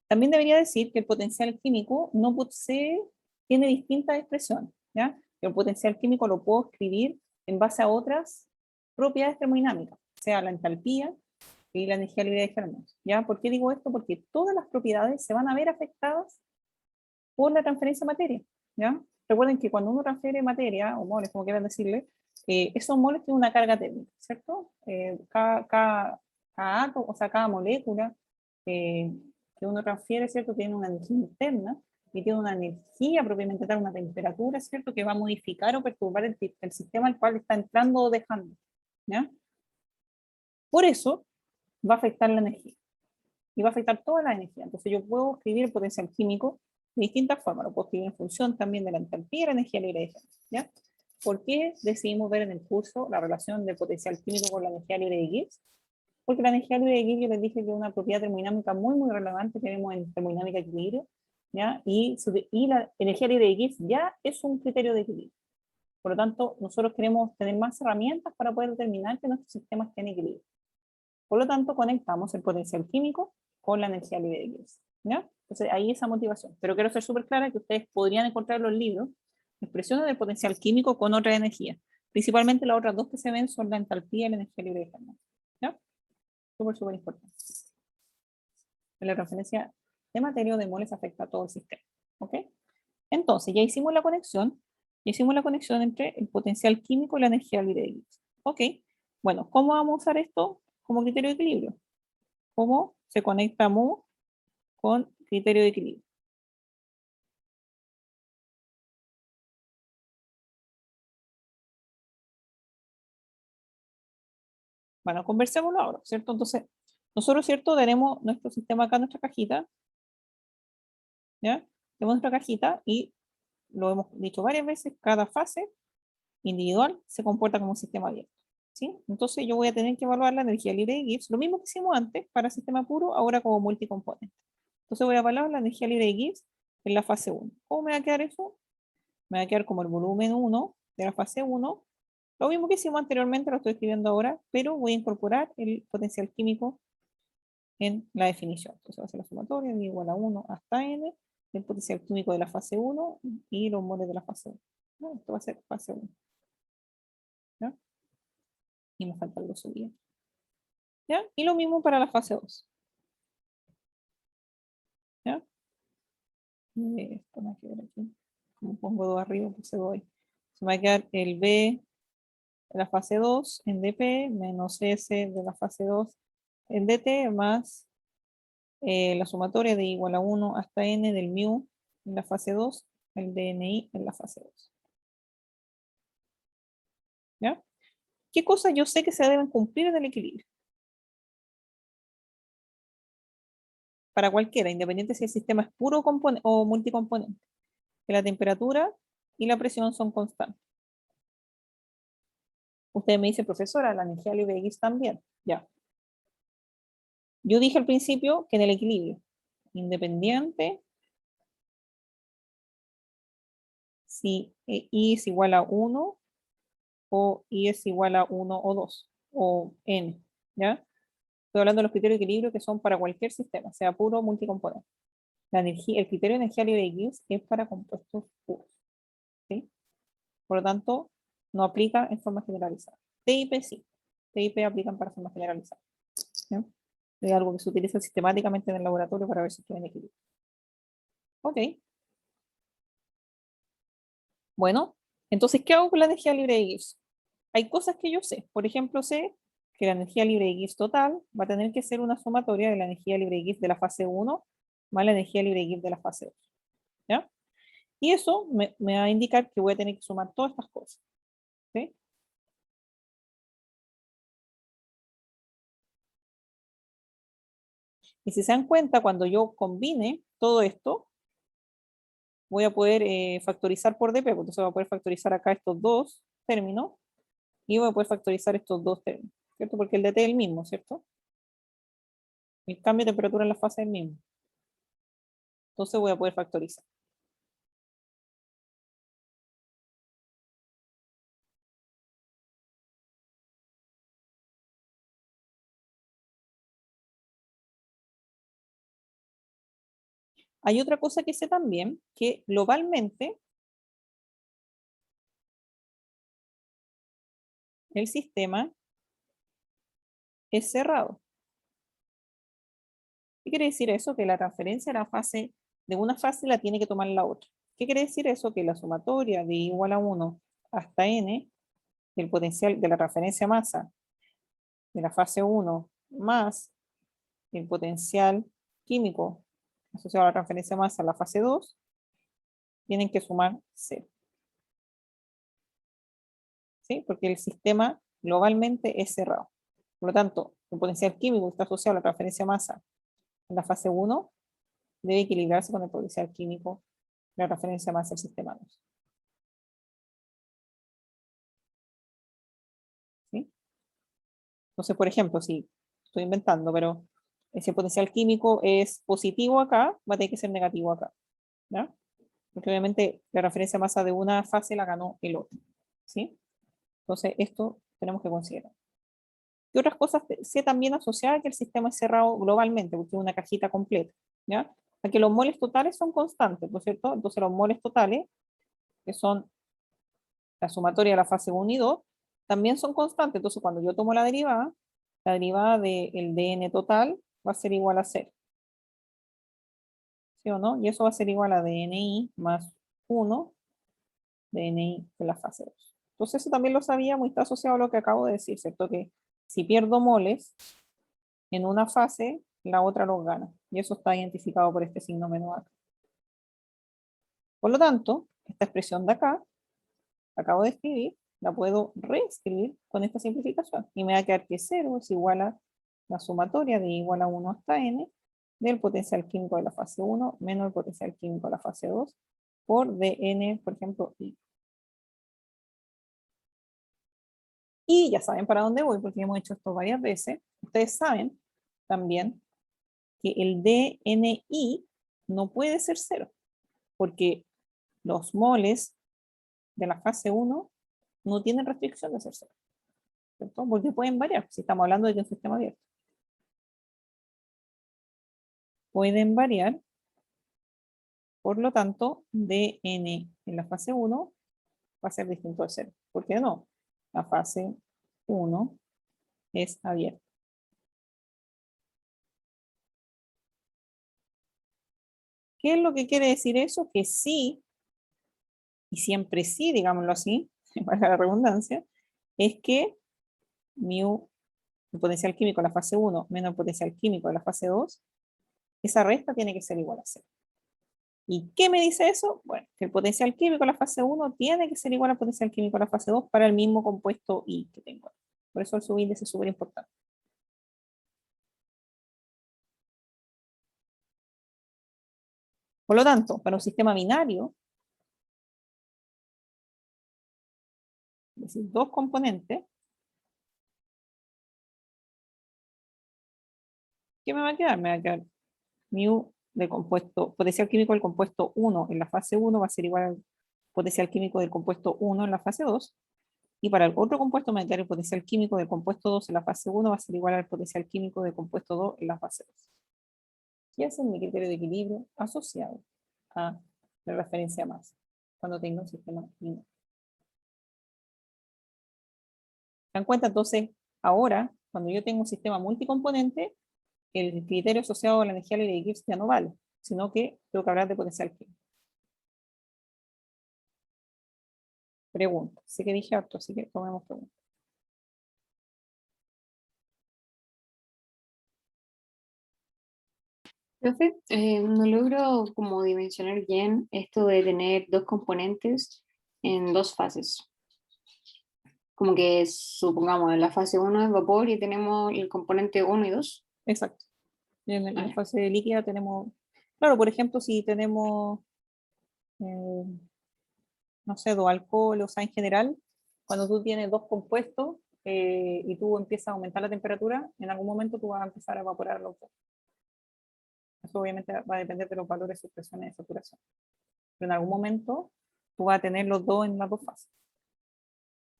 También debería decir que el potencial químico no posee, tiene distintas expresiones, ¿ya? El potencial químico lo puedo escribir en base a otras propiedades termodinámicas, sea la entalpía y la energía libre de Helmholtz, ¿ya? ¿Por qué digo esto? Porque todas las propiedades se van a ver afectadas por la transferencia de materia, ¿ya? Recuerden que cuando uno transfiere materia, o moles, como quieran decirle, esos moles tienen una carga térmica, ¿cierto? Cada átomo, o sea, cada molécula que uno transfiere, ¿cierto? Tiene una energía interna y tiene una energía propiamente tal, una temperatura, ¿cierto? Que va a modificar o perturbar el sistema al cual está entrando o dejando, ¿ya? Por eso va a afectar la energía y va a afectar toda la energía. Entonces yo puedo escribir el potencial químico de distintas formas. Lo puedo escribir en función también de la entalpía y la energía libre de Gibbs, ¿ya? ¿Por qué decidimos ver en el curso la relación del potencial químico con la energía libre de Gibbs? Porque la energía libre de Gibbs, yo les dije que es una propiedad termodinámica muy, muy relevante que vemos en termodinámica de equilibrio, ¿ya? Y la energía libre de Gibbs ya es un criterio de equilibrio. Por lo tanto, nosotros queremos tener más herramientas para poder determinar que nuestro sistema esté en equilibrio. Por lo tanto, conectamos el potencial químico con la energía libre de Gibbs, ¿ya? Entonces, ahí esa motivación. Pero quiero ser súper clara que ustedes podrían encontrar en los libros expresiones del potencial químico con otra energía. Principalmente las otras dos que se ven son la entalpía y la energía libre de Fermat, ¿ya? Súper, súper importante. La transferencia de materia o de moles afecta a todo el sistema, ¿ok? Entonces, ya hicimos la conexión. Hicimos la conexión entre el potencial químico y la energía libre de Gibbs. Ok, bueno, ¿cómo vamos a usar esto como criterio de equilibrio? ¿Cómo se conecta mu con criterio de equilibrio? Bueno, conversémoslo ahora, ¿cierto? Entonces, nosotros, ¿cierto? Tenemos nuestro sistema acá, nuestra cajita, ¿ya? Tenemos nuestra cajita y lo hemos dicho varias veces, cada fase individual se comporta como un sistema abierto, ¿sí? Entonces yo voy a tener que evaluar la energía libre de Gibbs, lo mismo que hicimos antes para sistema puro, ahora como multicomponente. Entonces voy a evaluar la energía libre de Gibbs en la fase 1. ¿Cómo me va a quedar eso? Me va a quedar como el volumen 1 de la fase 1. Lo mismo que hicimos anteriormente, lo estoy escribiendo ahora, pero voy a incorporar el potencial químico en la definición. Entonces va a ser la sumatoria de igual a 1 hasta n, el potencial químico de la fase 1 y los moles de la fase 1. ¿No? Esto va a ser fase 1. ¿Ya? Y me falta algo subido. ¿Ya? Y lo mismo para la fase 2. ¿Ya? Esto me va a quedar aquí. Como pongo 2 arriba, pues se voy. Se me va a quedar el B de la fase 2 en dp menos S de la fase 2 en dt más la sumatoria de igual a 1 hasta n del mu en la fase 2, el dni en la fase 2. ¿Ya? ¿Qué cosas yo sé que se deben cumplir en el equilibrio? Para cualquiera, independiente si el sistema es puro o multicomponente. Que la temperatura y la presión son constantes. Usted me dice, profesora, la energía libre de Gibbs también. Ya. Yo dije al principio que en el equilibrio, independiente, si I es igual a 1 o I es igual a 1 o 2 o N, ¿ya? Estoy hablando de los criterios de equilibrio que son para cualquier sistema, sea puro o multicomponente. El criterio de energía libre de Gibbs es para compuestos puros, ¿sí? Por lo tanto, no aplica en forma generalizada. TIP sí. TIP aplican para forma generalizada. ¿Ya? Es algo que se utiliza sistemáticamente en el laboratorio para ver si estoy en equilibrio. Ok. Bueno, entonces, ¿qué hago con la energía libre de Gibbs? Hay cosas que yo sé. Por ejemplo, sé que la energía libre de Gibbs total va a tener que ser una sumatoria de la energía libre de Gibbs de la fase 1 más la energía libre de Gibbs de la fase 2. ¿Ya? Y eso me va a indicar que voy a tener que sumar todas estas cosas. ¿Sí? Y si se dan cuenta, cuando yo combine todo esto, voy a poder factorizar por dp, entonces voy a poder factorizar acá estos dos términos y voy a poder factorizar estos dos términos, ¿cierto? Porque el dt es el mismo, ¿cierto? El cambio de temperatura en la fase es el mismo. Entonces voy a poder factorizar. Hay otra cosa que sé también, que globalmente el sistema es cerrado. ¿Qué quiere decir eso? Que la transferencia de una fase la tiene que tomar la otra. ¿Qué quiere decir eso? Que la sumatoria de igual a 1 hasta n del potencial de la transferencia masa de la fase 1 más el potencial químico asociado a la transferencia masa en la fase 2 tienen que sumar 0. ¿Sí? Porque el sistema globalmente es cerrado. Por lo tanto, el potencial químico que está asociado a la transferencia masa en la fase 1 debe equilibrarse con el potencial químico la referencia más al sistema 2. ¿Sí? Entonces, por ejemplo, si estoy inventando, pero si el potencial químico es positivo acá, va a tener que ser negativo acá. ¿Ya? Porque obviamente la referencia masa de una fase la ganó el otro. ¿Sí? Entonces, esto tenemos que considerar. ¿Qué otras cosas sé también asociar a que el sistema es cerrado globalmente, porque es una cajita completa? ¿Ya? A que los moles totales son constantes, ¿no es cierto? Entonces los moles totales, que son la sumatoria de la fase 1 y 2, también son constantes. Entonces cuando yo tomo la derivada del dn total va a ser igual a 0. ¿Sí o no? Y eso va a ser igual a dni más 1 dni de la fase 2. Entonces eso también lo sabíamos y está asociado a lo que acabo de decir, ¿cierto? Que si pierdo moles en una fase, la otra los gana. Y eso está identificado por este signo menos acá. Por lo tanto, esta expresión de acá, que acabo de escribir, la puedo reescribir con esta simplificación. Y me va a quedar que 0 es igual a la sumatoria de igual a 1 hasta n del potencial químico de la fase 1 menos el potencial químico de la fase 2 por dn, por ejemplo, i. Y ya saben para dónde voy, porque hemos hecho esto varias veces. Ustedes saben también que el dni no puede ser 0, porque los moles de la fase 1 no tienen restricción de ser 0, ¿cierto? Porque pueden variar, si estamos hablando de que es un sistema abierto. Pueden variar, por lo tanto, dn en la fase 1 va a ser distinto de 0. ¿Por qué no? La fase 1 es abierta. ¿Qué es lo que quiere decir eso? Que sí, y siempre sí, digámoslo así, para la redundancia, es que mu, el potencial químico de la fase 1 menos el potencial químico de la fase 2, esa resta tiene que ser igual a 0. ¿Y qué me dice eso? Bueno, que el potencial químico de la fase 1 tiene que ser igual al potencial químico de la fase 2 para el mismo compuesto I que tengo. Por eso el subíndice es súper importante. Por lo tanto, para un sistema binario, es decir, dos componentes, ¿qué me va a quedar? Me va a quedar mu del compuesto, potencial químico del compuesto 1 en la fase 1 va a ser igual al potencial químico del compuesto 1 en la fase 2. Y para el otro compuesto me va a quedar el potencial químico del compuesto 2 en la fase 1 va a ser igual al potencial químico del compuesto 2 en la fase 2. Y ese es mi criterio de equilibrio asociado a la referencia masa cuando tengo un sistema binario. ¿Se dan cuenta? Entonces, ahora, cuando yo tengo un sistema multicomponente, el criterio asociado a la energía libre de Gibbs ya no vale, sino que tengo que hablar de potencial químico. Pregunta. Sé que dije harto, así que tomemos preguntas. Profe, no logro como dimensionar bien esto de tener dos componentes en dos fases. Como que supongamos en la fase 1 es vapor y tenemos el componente 1 y 2. Exacto. Y en la Ah, ya. fase líquida tenemos, claro, por ejemplo, si tenemos, no sé, dos alcohol, o sea, en general, cuando tú tienes dos compuestos y tú empiezas a aumentar la temperatura, en algún momento tú vas a empezar a evaporar los dos. Eso obviamente va a depender de los valores de supresiones de saturación. Pero en algún momento tú vas a tener los dos en las dos fases.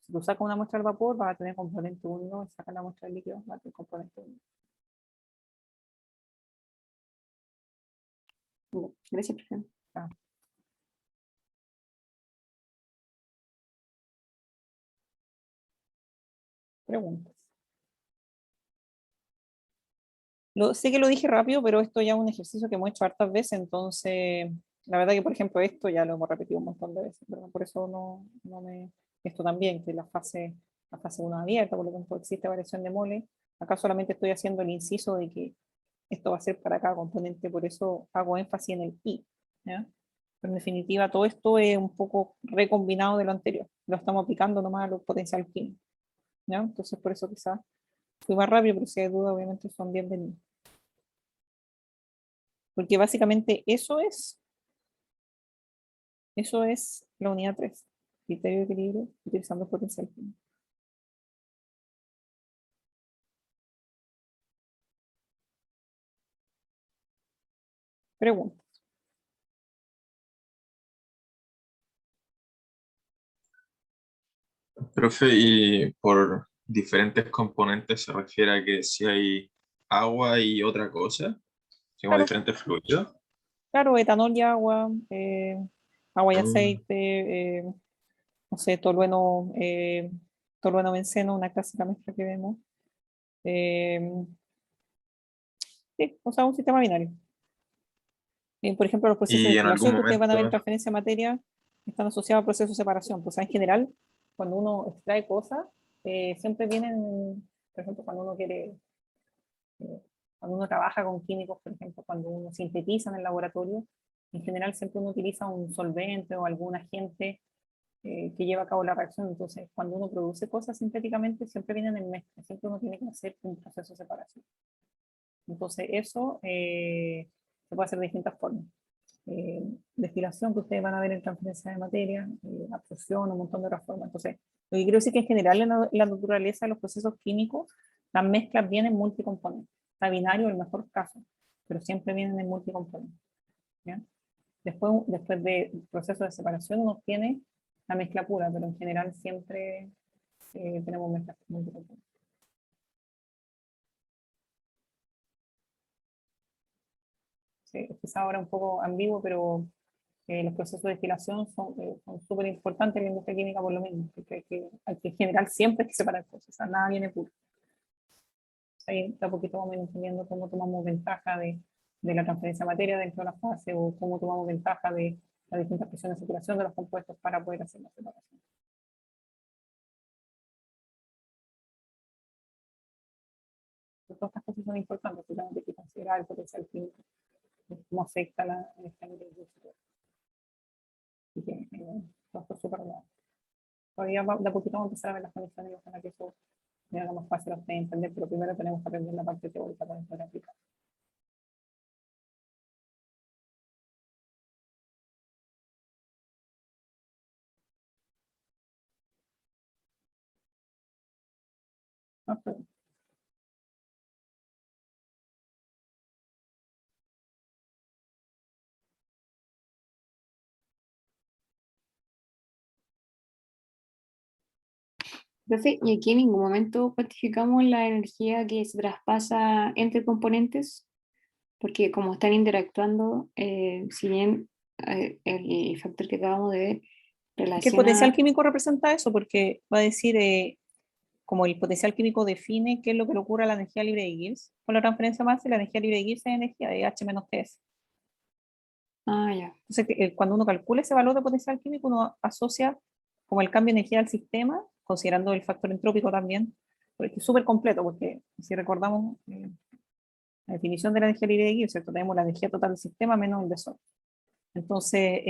Si tú sacas una muestra del vapor, vas a tener componente 1, y sacas la muestra del líquido, vas a tener componente 1. Ya, gracias, profe. Ah, preguntas. Sé que lo dije rápido, pero esto ya es un ejercicio que hemos hecho hartas veces, entonces la verdad que, por ejemplo, esto ya lo hemos repetido un montón de veces, pero por eso no me... Esto también, que la fase 1 abierta, por lo tanto existe variación de mole. Acá solamente estoy haciendo el inciso de que esto va a ser para cada componente, por eso hago énfasis en el I. ¿Ya? Pero en definitiva, todo esto es un poco recombinado de lo anterior. Lo estamos aplicando nomás a los potenciales químicos. ¿Ya? Entonces, por eso quizás fui más rápido, pero si hay dudas, obviamente son bienvenidos. Porque básicamente eso es Eso es la unidad 3, criterio de equilibrio utilizando el potencial químico. Pregunta. Profe, y por diferentes componentes se refiere a que si hay agua y otra cosa, si como Claro, diferentes fluidos. claro, etanol y agua, agua y Mm. aceite, no sé, tolueno benceno, una clásica mezcla que vemos. Eh, sí, o sea, un sistema binario. Por ejemplo, los procesos de Y en algún destilación que ustedes van a ver en momento, transferencia de materia están asociados a procesos de separación. Pues en general, cuando uno extrae cosas, siempre vienen, por ejemplo, cuando uno trabaja con químicos, por ejemplo, cuando uno sintetiza en el laboratorio, en general siempre uno utiliza un solvente o algún agente que lleva a cabo la reacción. Entonces, cuando uno produce cosas sintéticamente, siempre vienen en mezcla, siempre uno tiene que hacer un proceso de separación. Entonces, eso se puede hacer de distintas formas. Destilación, que ustedes van a ver en transferencia de materia, absorción, un montón de otras formas. Entonces, lo que quiero decir es que en general en la naturaleza de los procesos químicos, las mezclas vienen multicomponentes. Está binario el mejor caso, pero siempre vienen en multicomponentes. ¿Ya? Después del proceso de separación uno tiene la mezcla pura, pero en general siempre tenemos mezclas multicomponentes. Sí, quizá ahora un poco ambiguo, pero los procesos de destilación son súper importantes en la industria química por lo mismo, porque hay que en general siempre hay que separar cosas, o sea, nada viene puro. Ahí de a poquito vamos entendiendo cómo tomamos ventaja de la transferencia de materia dentro de la fase o cómo tomamos ventaja de las distintas presiones de saturación de los compuestos para poder hacer la separación. Todas estas cosas son importantes, porque también hay que considerar el potencial químico, cómo afecta la estabilidad. Así que todo esto es súper relevante. Todavía de a poquito vamos a empezar a ver las conexiones y ojalá que eso me haga más fácil a ustedes entender, pero primero tenemos que aprender la parte teórica para poder aplicar. ¿No? Profe, ¿y aquí en ningún momento cuantificamos la energía que se traspasa entre componentes? Porque como están interactuando, si bien el factor que acabamos de ver Es que el potencial relaciona... químico representa eso, porque va a decir, como el potencial químico define qué es lo que le ocurre a la energía libre de Gibbs, con la transferencia masa, la energía libre de Gibbs es energía de H menos TS. Ah, ya. Entonces, cuando uno calcula ese valor de potencial químico, uno asocia como el cambio de energía del sistema, considerando el factor entrópico también, porque es súper completo, porque si recordamos la definición de la energía libre de Gibbs, ¿cierto? Tenemos la energía total del sistema menos el desorden. Entonces,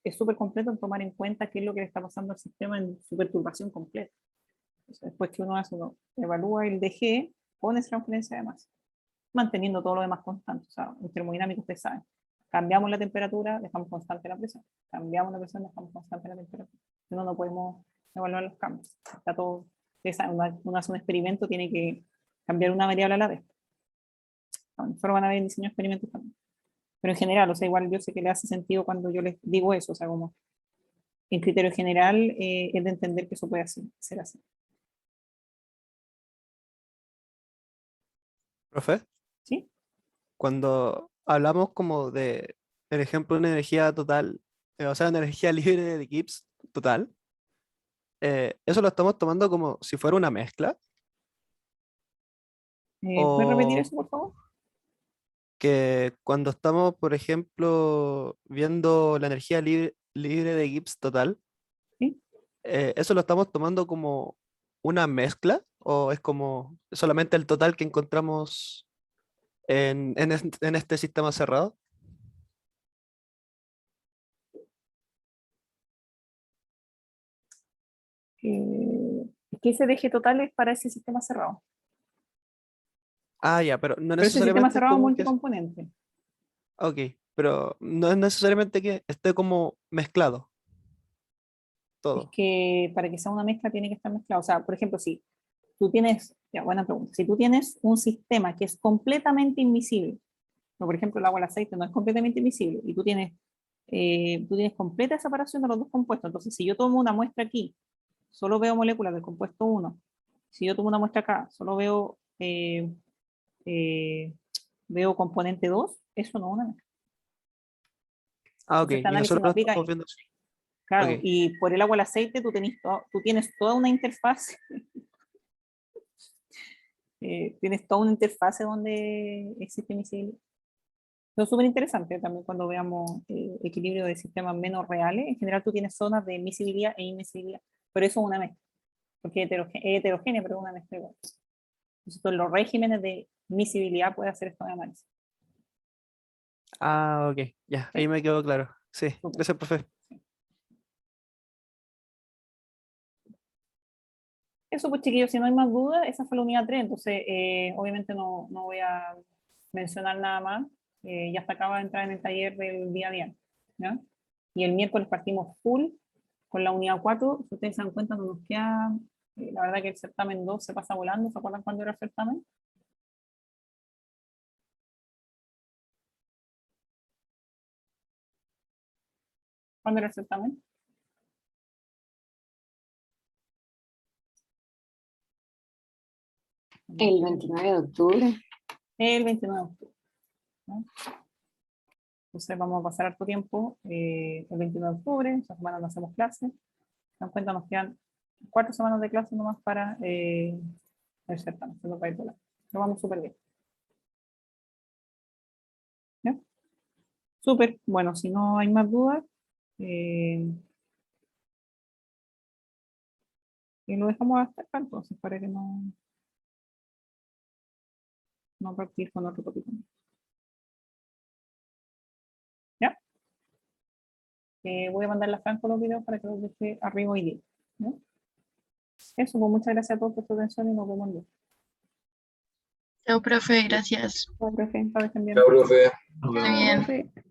es súper completo en tomar en cuenta qué es lo que le está pasando al sistema en su perturbación completa. Entonces, después que uno hace, uno evalúa el DG, pone esa transferencia de masa, manteniendo todo lo demás constante. O sea, en termodinámica ustedes saben, cambiamos la temperatura, dejamos constante la presión. Cambiamos la presión, dejamos constante la temperatura. Si no, no podemos evaluar los cambios. Está todo, uno hace un experimento, tiene que cambiar una variable a la vez. Solo van a ver en diseño de experimentos también. Pero en general, o sea, igual yo sé que le hace sentido cuando yo les digo eso, o sea, como en criterio general es de entender que eso puede ser así. Profe, ¿Sí? cuando hablamos como de el ejemplo de una energía total, o sea, una energía libre de Gibbs total, eso lo estamos tomando como si fuera una mezcla, ¿Puedes repetir o eso, por favor? que cuando estamos, por ejemplo, viendo la energía libre de Gibbs total, ¿Sí? eso lo estamos tomando como una mezcla, o es como solamente el total que encontramos en este sistema cerrado. Es que ese deje total es para ese sistema cerrado. Ah, ya, pero no Pero ese sistema necesariamente es cerrado es como que... multicomponente. Ok. pero no es necesariamente que esté como mezclado Es todo. que para que sea una mezcla tiene que estar mezclado. O sea, por ejemplo, si tú tienes, ya, buena pregunta, si tú tienes un sistema que es completamente invisible, como por ejemplo el agua, el aceite no es completamente invisible, y tú tienes completa separación de los dos compuestos, entonces si yo tomo una muestra aquí, solo veo moléculas del compuesto 1, si yo tomo una muestra acá, solo veo componente 2, eso no es una mezcla. Ah, ok. Entonces este Y análisis nosotros no lo aplica estamos ahí. viendo así. Claro, Ok. y por el agua, el aceite, tú tienes toda una interfaz tienes toda una interfase donde existe invisibilidad. Eso es súper interesante también cuando veamos equilibrio de sistemas menos reales. En general tú tienes zonas de miscibilidad e inmiscibilidad, pero eso es una mezcla, porque es heterogénea, pero es una mezcla igual. Entonces, los regímenes de miscibilidad puede hacer esto de análisis. Ah, ok. Ya, ahí ¿Sí? me quedó claro. Sí, Súper. gracias, profe. Eso pues chiquillos, si no hay más dudas, esa fue la unidad 3, entonces obviamente no voy a mencionar nada más, ya se acaba de entrar en el taller del día a día, ¿ya? Y el miércoles partimos full con la unidad 4, si ustedes se dan cuenta no nos queda, la verdad que el certamen 2 se pasa volando, ¿se acuerdan cuándo era el certamen? ¿Cuándo era el certamen? El 29 de octubre. El 29 de octubre, ¿no? Entonces vamos a pasar harto tiempo, el 29 de octubre, esta semana no hacemos clases, se dan cuenta nos quedan 4 semanas de clase nomás para el certamen, se nos va a ir volando. Lo vamos súper bien. ¿Ya? Súper, bueno, si no hay más dudas, lo dejamos hasta acá entonces para que no partir con otro tópico. ¿Ya? Voy a mandar a Franco los videos para que los deje arriba hoy día. ¿Ya? Eso, pues muchas gracias a todos por su atención y nos vemos luego. Chao, profe, gracias. Chao, profe, que estén bien. Chao, profe. Chao, bien. profe.